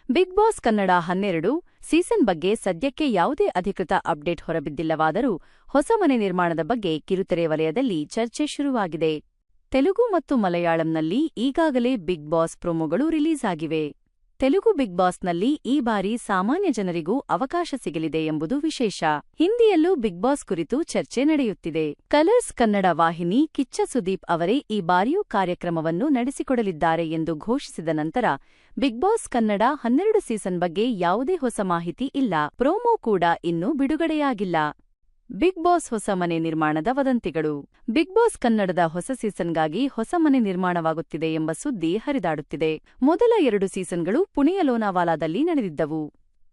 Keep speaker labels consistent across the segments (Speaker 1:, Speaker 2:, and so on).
Speaker 1: Big boss Kannada 12 season ಬಗ್ಗೆ ಸದ್ಯಕ್ಕೆ ಯಾವುದೇ ಅಧಿಕೃತ ಅಪ್ಡೇಟ್ ಹೊರಬಿದ್ದಿಲ್ಲವಾದರೂ ಹೊಸ ಮನೆ ನಿರ್ಮಾಣದ ಬಗ್ಗೆ ಕಿರುತೆರೆ ವಲಯದಲ್ಲಿ ಚರ್ಚೆ ಶುರುವಾಗಿದೆ. ತೆಲುಗು ಮತ್ತು ಮಲಯಾಳಂನಲ್ಲಿ ಈಗಾಗಲೇ ಬಿಗ್ ಬಾಸ್ ಪ್ರೊಮೋಗಳು ರಿಲೀಸ್ ಆಗಿವೆ. ತೆಲುಗು ಬಿಗ್ ಬಾಸ್ನಲ್ಲಿ ಈ ಬಾರಿ ಸಾಮಾನ್ಯ ಜನರಿಗೂ ಅವಕಾಶ ಸಿಗಲಿದೆ ಎಂಬುದು ವಿಶೇಷ. ಹಿಂದಿಯಲ್ಲೂ ಬಿಗ್ ಬಾಸ್ ಕುರಿತು ಚರ್ಚೆ ನಡೆಯುತ್ತಿದೆ. ಕಲರ್ಸ್ ಕನ್ನಡ ವಾಹಿನಿ ಕಿಚ್ಚ ಸುದೀಪ್ ಅವರೇ ಈ ಬಾರಿಯೂ ಕಾರ್ಯಕ್ರಮವನ್ನು ನಡೆಸಿಕೊಡಲಿದ್ದಾರೆ ಎಂದು ಘೋಷಿಸಿದ ನಂತರ ಬಿಗ್ ಬಾಸ್ ಕನ್ನಡ 12 ಸೀಸನ್ ಬಗ್ಗೆ ಯಾವುದೇ ಹೊಸ ಮಾಹಿತಿ ಇಲ್ಲ. ಪ್ರೋಮೋ ಕೂಡ ಇನ್ನೂ ಬಿಡುಗಡೆಯಾಗಿಲ್ಲ. ಬಿಗ್ ಬಾಸ್ ಹೊಸ ಮನೆ ನಿರ್ಮಾಣದ ವದಂತಿಗಳು. ಬಿಗ್ ಬಾಸ್ ಕನ್ನಡದ ಹೊಸ ಸೀಸನ್ಗಾಗಿ ಹೊಸ ಮನೆ ನಿರ್ಮಾಣವಾಗುತ್ತಿದೆ ಎಂಬ ಸುದ್ದಿ ಹರಿದಾಡುತ್ತಿದೆ. ಮೊದಲ 2 ಸೀಸನ್ಗಳು ಪುಣೆಯ ಲೋನಾವಾಲಾದಲ್ಲಿ ನಡೆದಿದ್ದವು.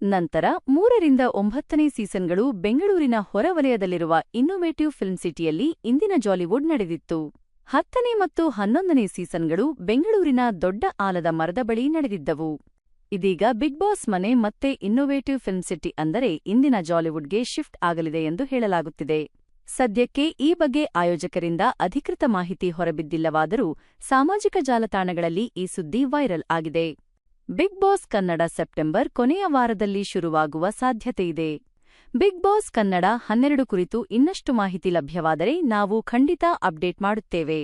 Speaker 1: ನಂತರ 3 ರಿಂದ 9ನೇ ಸೀಸನ್ಗಳು ಬೆಂಗಳೂರಿನ ಹೊರವಲಯದಲ್ಲಿರುವ ಇನ್ನೋವೇಟಿವ್ ಫಿಲ್ಮ್ ಸಿಟಿಯಲ್ಲಿ ಇಂದಿನ ಜಾಲಿವುಡ್ ನಡೆದಿತ್ತು. 10ನೇ ಮತ್ತು 11ನೇ ಸೀಸನ್ಗಳು ಬೆಂಗಳೂರಿನ ದೊಡ್ಡ ಆಲದ ಮರದ ಬಳಿ ನಡೆದಿದ್ದವು. ಇದೀಗ ಬಿಗ್ ಬಾಸ್ ಮನೆ ಮತ್ತೆ ಇನ್ನೋವೇಟಿವ್ ಫಿಲ್ಮ್ ಸಿಟಿ ಅಂದರೆ ಇಂದಿನ ಜಾಲಿವುಡ್ಗೆ ಶಿಫ್ಟ್ ಆಗಲಿದೆ ಎಂದು ಹೇಳಲಾಗುತ್ತಿದೆ. ಸದ್ಯಕ್ಕೆ ಈ ಬಗ್ಗೆ ಆಯೋಜಕರಿಂದ ಅಧಿಕೃತ ಮಾಹಿತಿ ಹೊರಬಿದ್ದಿಲ್ಲವಾದರೂ ಸಾಮಾಜಿಕ ಜಾಲತಾಣಗಳಲ್ಲಿ ಈ ಸುದ್ದಿ ವೈರಲ್ ಆಗಿದೆ. ಬಿಗ್ ಬಾಸ್ ಕನ್ನಡ ಸೆಪ್ಟೆಂಬರ್ ಕೊನೆಯ ವಾರದಲ್ಲಿ ಶುರುವಾಗುವ ಸಾಧ್ಯತೆಯಿದೆ. ಬಿಗ್ ಬಾಸ್ ಕನ್ನಡ 12 ಕುರಿತು ಇನ್ನಷ್ಟು ಮಾಹಿತಿ ಲಭ್ಯವಾದರೆ ನಾವು ಖಂಡಿತ ಅಪ್ಡೇಟ್ ಮಾಡುತ್ತೇವೆ.